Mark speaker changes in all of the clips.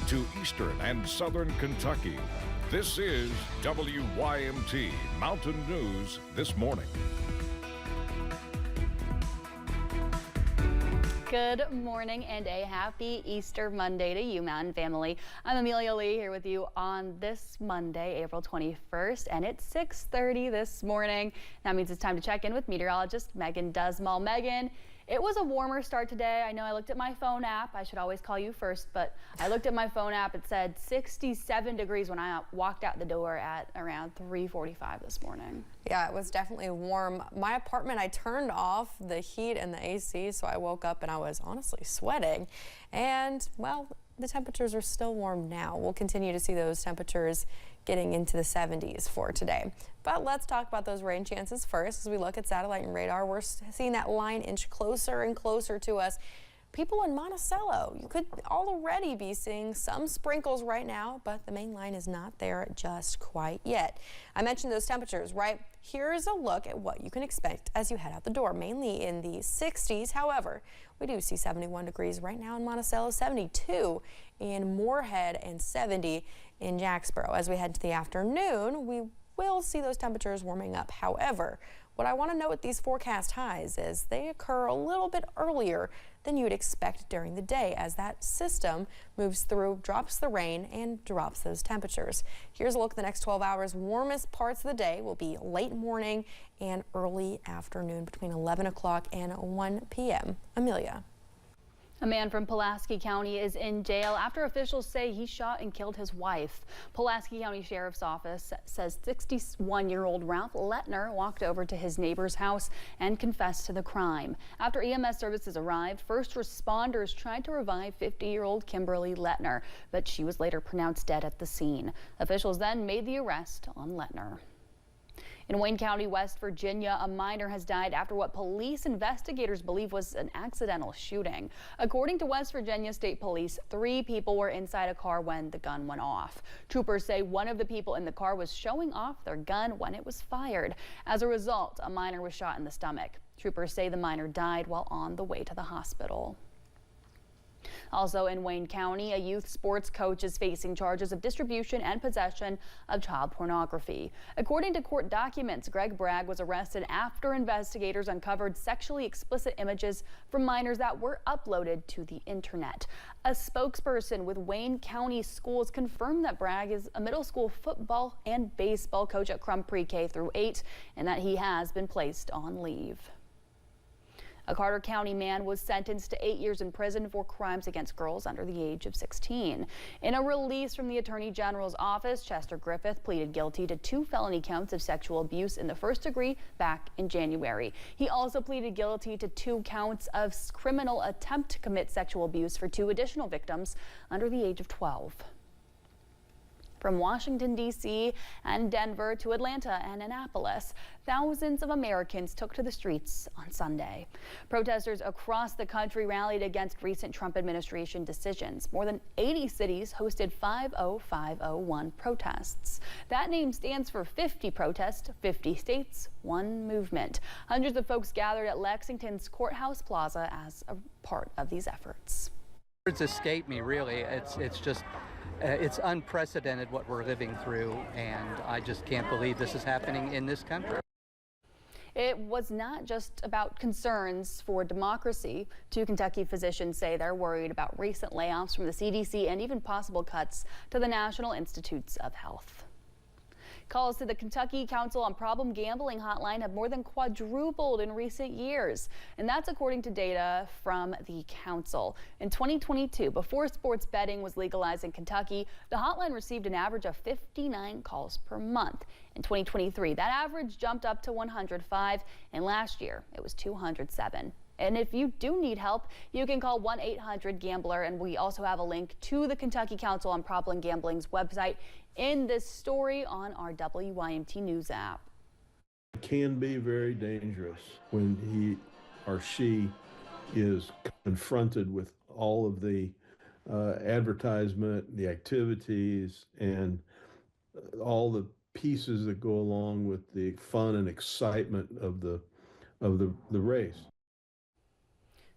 Speaker 1: to eastern and southern Kentucky. This is WYMT Mountain News This Morning.
Speaker 2: Good morning and a happy Easter Monday to you, Mountain family. I'm Amelia Lee here with you on this Monday, April 21st, and it's 6:30 this morning. That means it's time to check in with meteorologist Megan Dusmal. Megan, it was a warmer start today. I know I looked at my phone app. I should always call you first, but I looked at my phone app. It said 67 degrees when I walked out the door at around 3:45 this morning.
Speaker 3: Yeah, it was definitely warm. My apartment, I turned off the heat and the AC, so I woke up and I was honestly sweating. And, well, the temperatures are still warm now. We'll continue to see those temperatures getting into the 70s for today. But let's talk about those rain chances first. As we look at satellite and radar, we're seeing that line inch closer and closer to us. People in Monticello, you could already be seeing some sprinkles right now, but the main line is not there just quite yet. I mentioned those temperatures, right? Here's a look at what you can expect as you head out the door, mainly in the 60s. However, we do see 71 degrees right now in Monticello, 72 in Moorhead, and 70 in Jacksboro. As we head to the afternoon, we will see those temperatures warming up. However, what I want to note with these forecast highs is they occur a little bit earlier than you'd expect during the day as that system moves through, drops the rain, and drops those temperatures. Here's a look at the next 12 hours. Warmest parts of the day will be late morning and early afternoon between 11 o'clock and 1 p.m. Amelia.
Speaker 2: A man from Pulaski County is in jail after officials say he shot and killed his wife. Pulaski County Sheriff's Office says 61-year-old Ralph Lettner walked over to his neighbor's house and confessed to the crime. After EMS services arrived, first responders tried to revive 50-year-old Kimberly Lettner, but she was later pronounced dead at the scene. Officials then made the arrest on Lettner. In Wayne County, West Virginia, a minor has died after what police investigators believe was an accidental shooting. According to West Virginia State Police, 3 people were inside a car when the gun went off. Troopers say one of the people in the car was showing off their gun when it was fired. As a result, a minor was shot in the stomach. Troopers say the minor died while on the way to the hospital. Also in Wayne County, a youth sports coach is facing charges of distribution and possession of child pornography. According to court documents, Greg Bragg was arrested after investigators uncovered sexually explicit images from minors that were uploaded to the internet. A spokesperson with Wayne County Schools confirmed that Bragg is a middle school football and baseball coach at Crum Pre-K through 8 and that he has been placed on leave. A Carter County man was sentenced to 8 years in prison for crimes against girls under the age of 16. In a release from the Attorney General's office, Chester Griffith pleaded guilty to 2 felony counts of sexual abuse in the first degree back in January. He also pleaded guilty to 2 counts of criminal attempt to commit sexual abuse for 2 additional victims under the age of 12. From Washington, D.C. and Denver to Atlanta and Annapolis, thousands of Americans took to the streets on Sunday. Protesters across the country rallied against recent Trump administration decisions. More than 80 cities hosted 50501 protests. That name stands for 50 protests, 50 states, 1 movement. Hundreds of folks gathered at Lexington's Courthouse Plaza as a part of these efforts.
Speaker 4: Words escape me, really. It's just it's unprecedented what we're living through, and I just can't believe this is happening in this country.
Speaker 2: It was not just about concerns for democracy. 2 Kentucky physicians say they're worried about recent layoffs from the CDC and even possible cuts to the National Institutes of Health. Calls to the Kentucky Council on Problem Gambling hotline have more than quadrupled in recent years, and that's according to data from the council. In 2022, before sports betting was legalized in Kentucky, the hotline received an average of 59 calls per month. In 2023, that average jumped up to 105, and last year it was 207. And if you do need help, you can call 1-800-GAMBLER, and we also have a link to the Kentucky Council on Problem Gambling's website in this story on our WYMT News app.
Speaker 5: It can be very dangerous when he or she is confronted with all of the advertisement, the activities, and all the pieces that go along with the fun and excitement of the race.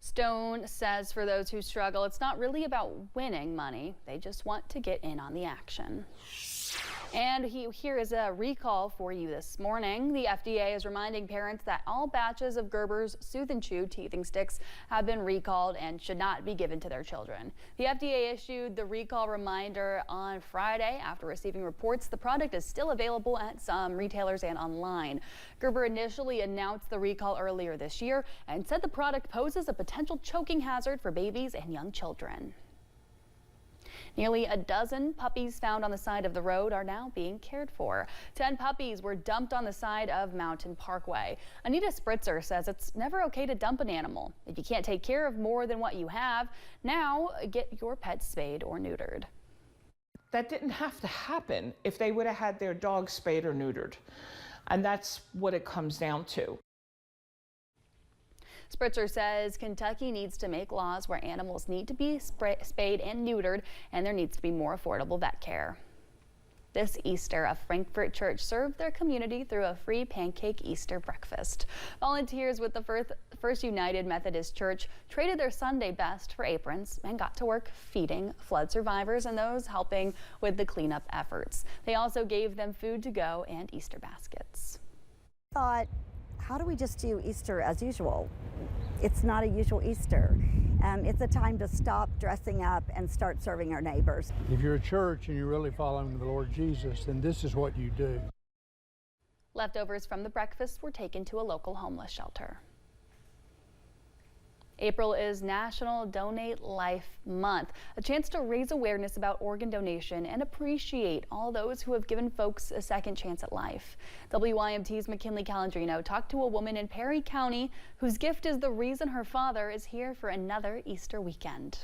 Speaker 2: Stone says for those who struggle, it's not really about winning money. They just want to get in on the action. And here is a recall for you this morning. The FDA is reminding parents that all batches of Gerber's Soothe and Chew teething sticks have been recalled and should not be given to their children. The FDA issued the recall reminder on Friday after receiving reports the product is still available at some retailers and online. Gerber initially announced the recall earlier this year and said the product poses a potential choking hazard for babies and young children. Nearly a dozen puppies found on the side of the road are now being cared for. 10 puppies were dumped on the side of Mountain Parkway. Anita Spritzer says it's never okay to dump an animal. If you can't take care of more than what you have, now get your pet spayed or neutered.
Speaker 6: That didn't have to happen if they would have had their dog spayed or neutered. And that's what it comes down to.
Speaker 2: Spritzer says Kentucky needs to make laws where animals need to be spayed and neutered, and there needs to be more affordable vet care. This Easter, a Frankfort church served their community through a free pancake Easter breakfast. Volunteers with the First United Methodist Church traded their Sunday best for aprons and got to work feeding flood survivors and those helping with the cleanup efforts. They also gave them food to go and Easter baskets.
Speaker 7: Thought, how do we just do Easter as usual? It's not a usual Easter. It's a time to stop dressing up and start serving our neighbors.
Speaker 8: If you're a church and you're really following the Lord Jesus, then this is what you do.
Speaker 2: Leftovers from the breakfast were taken to a local homeless shelter. April is National Donate Life Month, a chance to raise awareness about organ donation and appreciate all those who have given folks a second chance at life. WYMT's McKinley Calandrino talked to a woman in Perry County whose gift is the reason her father is here for another Easter weekend.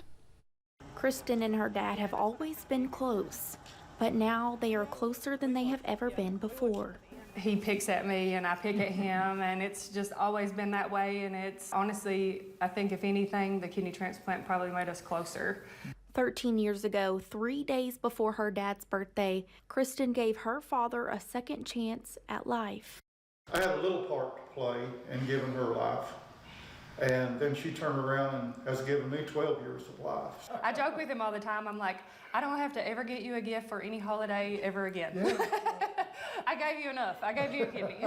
Speaker 9: Kristen and her dad have always been close, but now they are closer than they have ever been before.
Speaker 10: He picks at me and I pick at him, and it's just always been that way. And it's honestly, I think if anything, the kidney transplant probably made us closer.
Speaker 9: 13 years ago, 3 days before her dad's birthday, Kristen gave her father a second chance at life.
Speaker 11: I had a little part to play in giving her life. And then she turned around and has given me 12 years of life.
Speaker 10: I joke with him all the time. I'm like, I don't have to ever get you a gift for any holiday ever again. Yeah. I gave you enough. I gave you a kidney.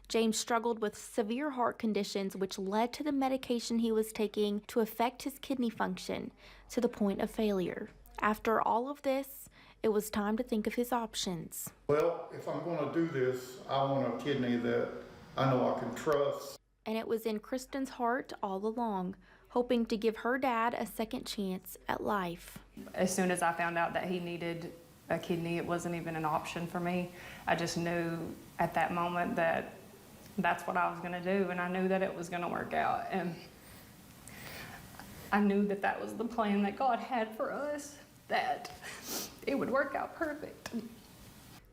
Speaker 9: James struggled with severe heart conditions, which led to the medication he was taking to affect his kidney function to the point of failure. After all of this, it was time to think of his options.
Speaker 11: Well, if I'm going to do this, I want a kidney that I know I can trust.
Speaker 9: And it was in Kristen's heart all along, hoping to give her dad a second chance at life.
Speaker 10: As soon as I found out that he needed a kidney, it wasn't even an option for me. I just knew at that moment that that's what I was going to do, and I knew that it was going to work out. And I knew that that was the plan that God had for us, that it would work out perfect.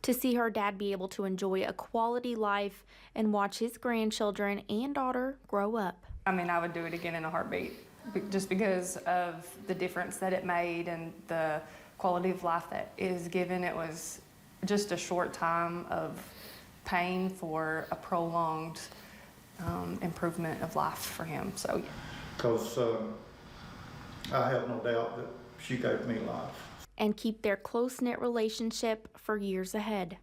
Speaker 9: To see her dad be able to enjoy a quality life and watch his grandchildren and daughter grow up.
Speaker 10: I mean, I would do it again in a heartbeat, just because of the difference that it made and the quality of life that is given. It was just a short time of pain for a prolonged improvement of life for him. So,
Speaker 11: Because I have no doubt that she gave me life.
Speaker 9: And keep their close-knit relationship for years ahead.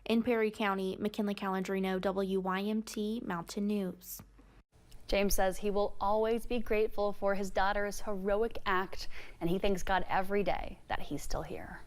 Speaker 9: In Perry County, McKinley Calandrino, WYMT Mountain News.
Speaker 2: James says he will always be grateful for his daughter's heroic act, and he thanks God every day that he's still here.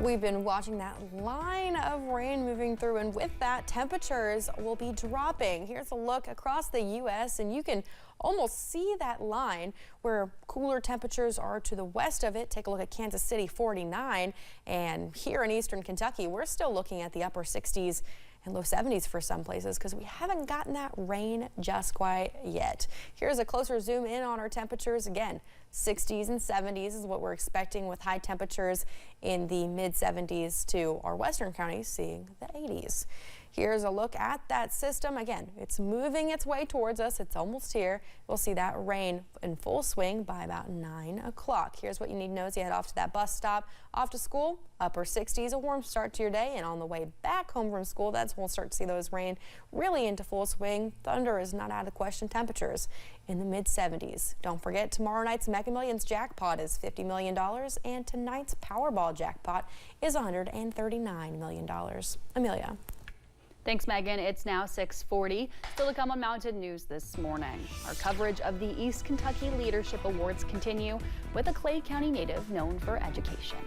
Speaker 3: We've been watching that line of rain moving through, and with that, temperatures will be dropping. Here's a look across the U.S., and you can almost see that line where cooler temperatures are to the west of it. Take a look at Kansas City, 49, and here in eastern Kentucky, we're still looking at the upper 60s and low 70s for some places because we haven't gotten that rain just quite yet. Here's a closer zoom in on our temperatures. Again, 60s and 70s is what we're expecting, with high temperatures in the mid 70s to our western counties seeing the 80s. Here's a look at that system. Again, it's moving its way towards us. It's almost here. We'll see that rain in full swing by about 9 o'clock. Here's what you need to know as you head off to that bus stop, off to school. Upper 60s, a warm start to your day, and on the way back home from school, that's when we'll start to see those rain really into full swing. Thunder is not out of the question. Temperatures in the mid-70s. Don't forget, tomorrow night's Mega Millions jackpot is $50 million, and tonight's Powerball jackpot is $139 million. Amelia.
Speaker 2: Thanks, Megan. It's now 6:40. Still to come on Mountain News this morning. Our coverage of the East Kentucky Leadership Awards continue with a Clay County native known for education.